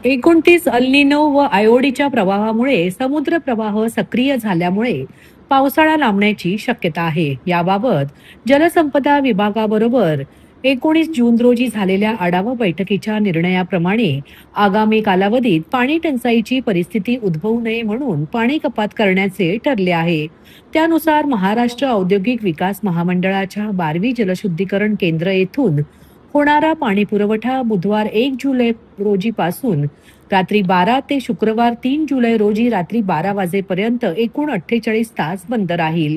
29 अल निनो व आयोडीच्या प्रवाहामुळे समुद्र प्रवाह सक्रिय झाल्यामुळे पावसाळा लांबण्याची शक्यता आहे. याबाबत जलसंपदा विभागाबरोबर 19 जून रोजी झालेल्या आढावा बैठकीच्या निर्णयाप्रमाणे आगामी कालावधीत पाणी टंचाईची परिस्थिती उद्भवू नये म्हणून पाणी कपात करण्याचे ठरले आहे. त्यानुसार महाराष्ट्र औद्योगिक विकास महामंडळाच्या 12वी जलशुद्धीकरण केंद्र येथून होणारा पाणी पुरवठा बुधवार 1 जुलै रोजीपासून रात्री 12 ते शुक्रवार 3 जुलै रोजी रात्री 12 वाजेपर्यंत एकूण 48 तास बंद राहील.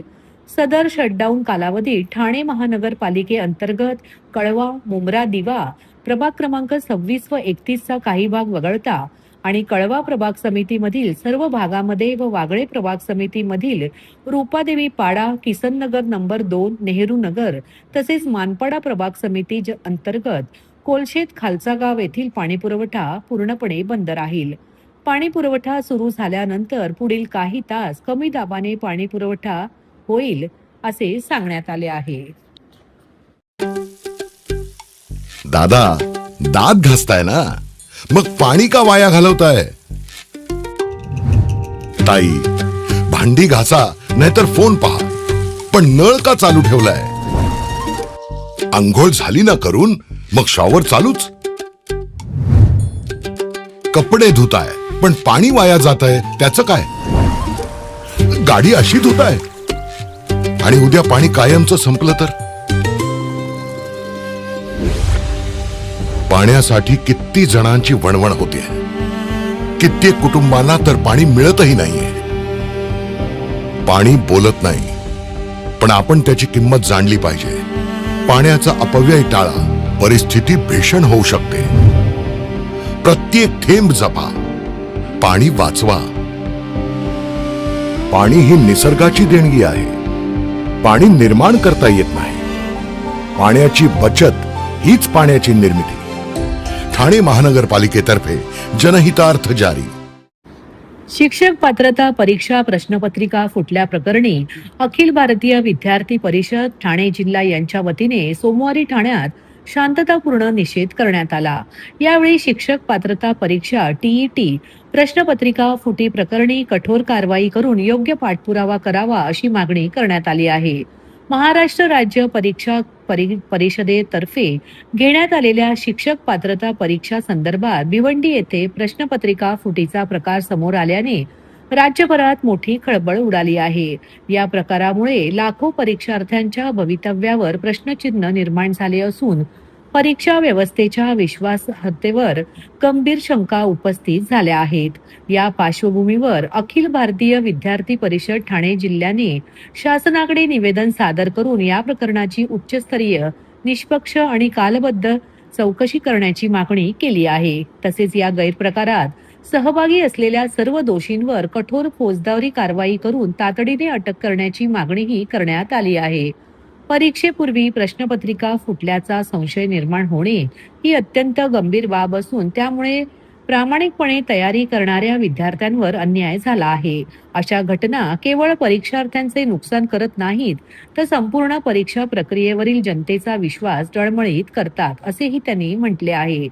सदर शटडाऊन कालावधीत ठाणे महानगरपालिकेअंतर्गत कळवा, मुंब्रा, दिवा प्रभाग क्रमांक 26 व 31 चा काही भाग वगळता आणि कळवा प्रभाग समितीमधील सर्व भागामध्ये व वागळे प्रभाग समितीमधील रूपादेवी पाडा, किसन नगर नंबर 2, नेहरू नगर तसेच मानपाडा प्रभाग समिती अंतर्गत कोलशेत खालचा गाव येथील पाणीपुरवठा पूर्णपणे बंद राहील. पाणीपुरवठा सुरू झाल्यानंतर पुढील काही तास कमी दाबाने पाणीपुरवठा होईल असे सांगण्यात आले आहे. दादा, दात घासताय ना, मग पाणी का वाया घालवताय? ताई, भांडी घासा नाहीतर फोन पहा, पण नळ का चालू ठेवलाय? अंघोळ झाली ना करून, मग शॉवर चालूच. कपडे धुताय पण पाणी वाया जातंय, त्याचं काय? गाडी अशी धुताय आणि उद्या पाणी कायमचं संपलं तर? पाण्यासाठी किती जणांची वणवण होते. कित्येक कुटुंबांना तर पाणी मिळतही नाहीये. पाणी बोलत नाही, पण आपण त्याची किंमत जाणली पाहिजे. पाण्याचा अपव्यय टाळा, परिस्थिती भीषण होऊ शकते. प्रत्येक थेंब जपा, पाणी वाचवा. पाणी ही निसर्गाची देणगी आहे. पाणी निर्माण करता येत नाही. पाण्याची बचत हीच पाण्याची निर्मिती. ठाणे महानगरपालिकेतर्फे जनहितार्थ जारी. शिक्षक पात्रता परीक्षा प्रश्नपत्रिका फुटल्या प्रकरणी अखिल भारतीय विद्यार्थी परिषद ठाणे जिल्हा यांच्या वतीने सोमवारी ठाण्यात शांततापूर्ण निषेध करण्यात आला. यावेळी शिक्षक पात्रता परीक्षा TET प्रश्नपत्रिका फुटी प्रकरणी कठोर कारवाई करून योग्य पाठपुरावा करावा अशी मागणी करण्यात आली आहे. महाराष्ट्र राज्य परीक्षा परिषदेतर्फे घेण्यात आलेल्या शिक्षक पात्रता परीक्षा संदर्भात भिवंडी येथे प्रश्नपत्रिका फुटीचा प्रकार समोर आल्याने राज्यभरात मोठी खळबळ उडाली आहे. या प्रकारामुळे लाखो परीक्षार्थ्यांच्या भवितव्यावर प्रश्नचिन्ह निर्माण झाले असून परीक्षा व्यवस्थेच्या विश्वासार्हतेवर गंभीर शंका उपस्थित झाल्या आहेत. या पार्श्वभूमीवर अखिल भारतीय विद्यार्थी परिषद ठाणे जिल्ह्याने शासनाकडे निवेदन सादर करून या प्रकरणाची उच्चस्तरीय, निष्पक्ष आणि कालबद्ध चौकशी करण्याची मागणी केली आहे. तसेच या गैरप्रकारात सहभागी असलेल्या सर्व दोषींवर कठोर फौजदारी कारवाई करून तातडीने अटक करण्याची मागणीही करण्यात आली आहे. परीक्षेपूर्वी प्रश्नपत्रिका फुटल्याचा संशय निर्माण होणे ही अत्यंत गंभीर बाब असून त्यामुळे प्रामाणिकपणे तयारी करणाऱ्या विद्यार्थ्यांवर अन्याय झाला आहे. अशा घटना केवळ परीक्षार्थ्यांचे नुकसान करत नाहीत, तर संपूर्ण परीक्षा प्रक्रियेवरील जनतेचा विश्वास डळमळीत करतात, असेही त्यांनी म्हटले आहे.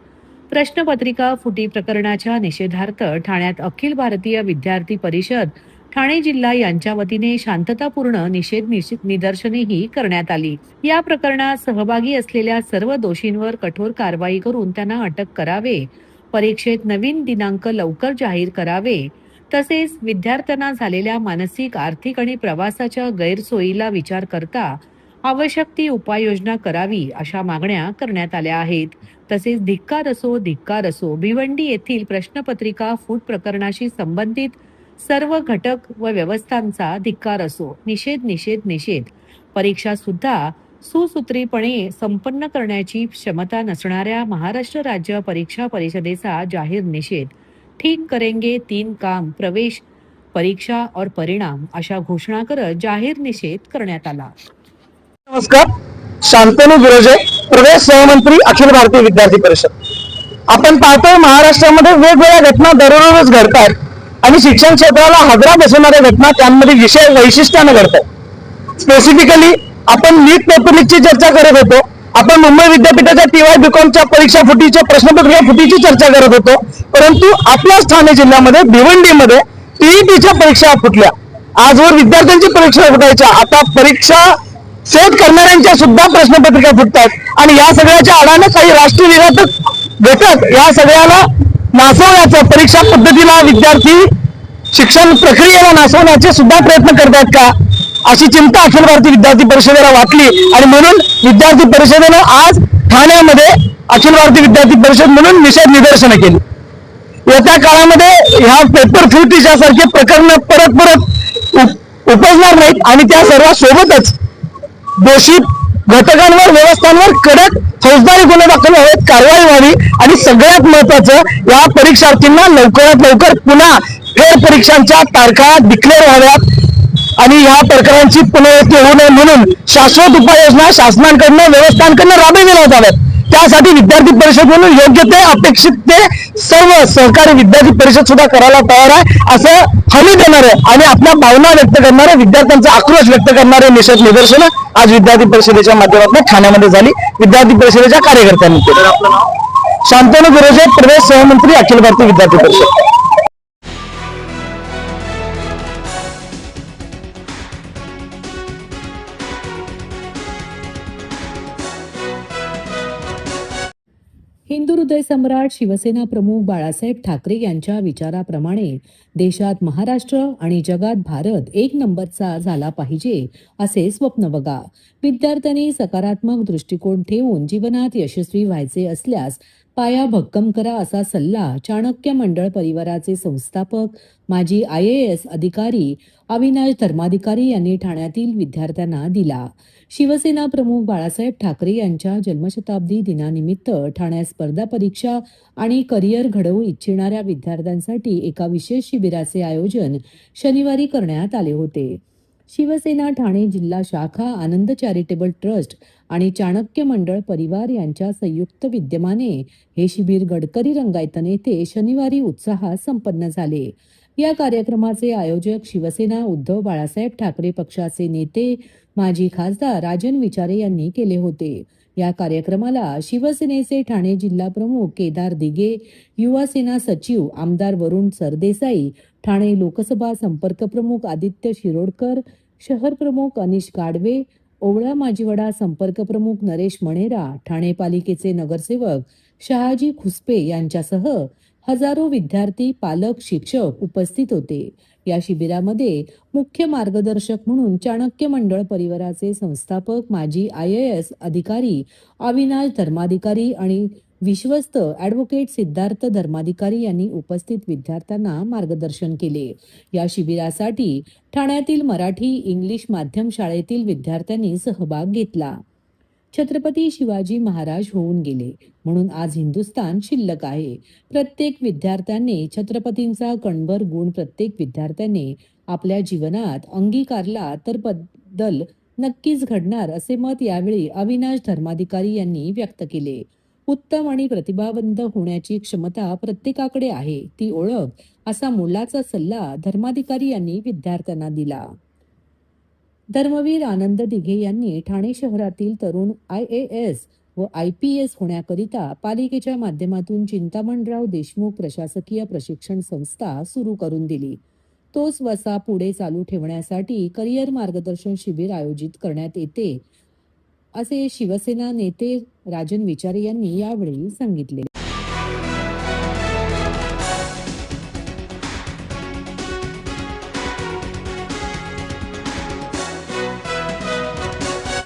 प्रश्नपत्रिका फुटी प्रकरणाच्या निषेधार्थ ठाण्यात अखिल भारतीय विद्यार्थी परिषद ठाणे जिल्हा यांच्या वतीने शांततापूर्ण निषेध निदर्शनेही करण्यात आली. या प्रकरणात सहभागी असलेल्या सर्व दोषींवर कठोर कारवाई करून त्यांना अटक करावे, परीक्षेत नवीन दिनांक लवकर जाहीर करावे, तसेच विद्यार्थ्यांना झालेल्या मानसिक, आर्थिक आणि प्रवासाच्या गैरसोयीला विचार करता आवश्यक ती उपाययोजना करावी अशा मागण्या करण्यात आल्या आहेत. तसेच धिक्कार असो भिवंडी येथील प्रश्नपत्रिका फूट प्रकरणाशी संबंधित सर्व घटक व व्यवस्थांचा धिक्कार असो. निषेध. परीक्षा सुद्धा सुसूत्रीपणे संपन्न करण्याची क्षमता नसणाऱ्या महाराष्ट्र राज्य परीक्षा परिषदेचा जाहीर निषेध. ठीक करेंगे 3 काम, प्रवेश, परीक्षा और परिणाम अशा घोषणा करत जाहीर निषेध करण्यात आला. नमस्कार. शांतनु गुरजे, प्रदेश सहमंत्री, अखिल भारतीय विद्यार्थी परिषद. आपण पाहतोय महाराष्ट्रामध्ये वेगवेगळ्या घटना दररोज घडतात आणि शिक्षण क्षेत्राला हादरा बसवणाऱ्या घटना त्यांमध्ये विषय वैशिष्ट्याने घडतात. स्पेसिफिकली आपण नीट पेपर लीकची चर्चा करत होतो. आपण मुंबई विद्यापीठाच्या TY BComच्या परीक्षा फुटीच्या प्रश्नपत्रिका फुटीची चर्चा करत होतो, परंतु आपल्याच ठाणे जिल्ह्यामध्ये भिवंडीमध्ये TETच्या परीक्षा फुटल्या. आजवर विद्यार्थ्यांची परीक्षा फुटायच्या, आता परीक्षा सेट करणाऱ्यांच्या सुद्धा प्रश्नपत्रिका फुटतात आणि या सगळ्याच्या आडाने काही राष्ट्रीय निरापत्ता घटक या सगळ्याला नासवण्याचं, परीक्षा पद्धतीला, विद्यार्थी शिक्षण प्रक्रियेला नासवण्याचे सुद्धा प्रयत्न करतात का, अशी चिंता अखिल भारतीय विद्यार्थी परिषदेला वाटली आणि म्हणून विद्यार्थी परिषदेनं आज ठाण्यामध्ये अखिल भारतीय विद्यार्थी परिषद म्हणून निषेध निदर्शनं केली. येत्या काळामध्ये ह्या पेपर फुटीच्या सारखे प्रकरण परत उपजणार नाहीत आणि त्या सर्वांसोबतच दोषी घटकांवर, व्यवस्थांवर कडक फौजदारी गुन्हे दाखल व्हावेत, कारवाई व्हावी आणि सगळ्यात महत्वाचं या परीक्षार्थींना लवकरात लवकर पुन्हा फेर परीक्षांच्या तारखा डिक्लेअर व्हाव्यात आणि या प्रकारांची पुनरावृत्ती होऊ नये म्हणून शाश्वत उपाययोजना शासनाकडनं, व्यवस्थांकडनं राबविल्या जाव्यात. त्यासाठी विद्यार्थी परिषद म्हणून योग्य ते, अपेक्षित ते सर्व सहकारी विद्यार्थी परिषद सुद्धा करायला तयार आहे, असं हमी देणारे आणि आपल्या भावना व्यक्त करणारे, विद्यार्थ्यांचा आक्रोश व्यक्त करणारे निषेध निदर्शनं आज विद्यार्थी परिषदेच्या माध्यमातून ठाण्यामध्ये झाली. विद्यार्थी परिषदेच्या कार्यकर्त्यांनी केलं. शांतनु गुरोजे, प्रदेश सहमंत्री, अखिल भारतीय विद्यार्थी परिषद. हिंदू हृदय सम्राट शिवसेना प्रमुख बाळासाहेब ठाकरे यांच्या विचाराप्रमाणे देशात महाराष्ट्र आणि जगात भारत एक नंबरचा झाला पाहिजे असे स्वप्न बघा. विद्यार्थ्यांनी सकारात्मक दृष्टिकोन ठेवून जीवनात यशस्वी व्हायचे असल्यास पाया भक्कम करा असा सल्ला चाणक्य मंडळ परिवाराचे संस्थापक माजी IAS अधिकारी अविनाश धर्माधिकारी यांनी ठाण्यातील विद्यार्थ्यांना दिला. शिवसेना प्रमुख बाळासाहेब ठाकरे यांच्या जन्मशताब्दी दिनानिमित्त ठाण्यात स्पर्धा परीक्षा आणि करिअर घडवू इच्छिणाऱ्या विद्यार्थ्यांसाठी एका विशेष शिबिराचे आयोजन शनिवारी करण्यात आले होते. शिवसेना ठाणे जिल्हा शाखा, आनंद चॅरिटेबल ट्रस्ट आणि चाणक्य मंडळ परिवार यांच्या संयुक्त विद्यमाने हे शिबिर गडकरी रंगायतन येथे शनिवारी उत्साहात संपन्न झाले. या कार्यक्रमाचे आयोजक शिवसेना उद्धव बाळासाहेब ठाकरे पक्षाचे नेते माजी खासदार राजन विचारे यांनी केले होते. या कार्यक्रमाला शिवसेनेचे ठाणे जिल्हा प्रमुख केदार दिघे, युवा सेना सचिव आमदार वरुण सरदेसाई, ठाणे लोकसभा संपर्क प्रमुख आदित्य शिरोडकर, शहर प्रमुख अनिश गाडवे, ओवळा माजीवडा संपर्क प्रमुख नरेश मणेरा, ठाणे पालिकेचे नगरसेवक शहाजी खुसपे यांच्यासह हजारो विद्यार्थी, पालक, शिक्षक उपस्थित होते. या शिबिरामध्ये मुख्य मार्गदर्शक म्हणून चाणक्य मंडळ परिवाराचे संस्थापक माजी IAS अधिकारी अविनाश धर्माधिकारी आणि विश्वस्त ॲडव्होकेट सिद्धार्थ धर्माधिकारी यांनी उपस्थित विद्यार्थ्यांना मार्गदर्शन केले. या शिबिरासाठी ठाण्यातील मराठी, इंग्लिश माध्यम शाळेतील विद्यार्थ्यांनी सहभाग घेतला. छत्रपती शिवाजी महाराज होऊन गेले म्हणून आज हिंदुस्थान शिल्लक आहे. प्रत्येक विद्यार्थ्याने छत्रपतींचा कणभर गुण प्रत्येक विद्यार्थ्याने आपल्या जीवनात अंगीकारला तर बदल नक्कीच घडणार असे मत यावेळी अविनाश धर्माधिकारी यांनी व्यक्त केले. उत्तम आणि प्रतिभावंत होण्याची क्षमता प्रत्येकाकडे आहे, ती ओळख असा मोलाचा सल्ला धर्माधिकारी यांनी विद्यार्थ्यांना दिला. धर्मवीर आनंद दिघे यांनी ठाणे शहरातील तरुण IAS व IPS होण्याकरिता पालिकेच्या माध्यमातून चिंतामणराव देशमुख प्रशासकीय प्रशिक्षण संस्था सुरू करून दिली. तोच वसा पुढे चालू ठेवण्यासाठी करिअर मार्गदर्शन शिबिर आयोजित करण्यात येते असे शिवसेना नेते राजन विचारे यांनी यावेळी सांगितले.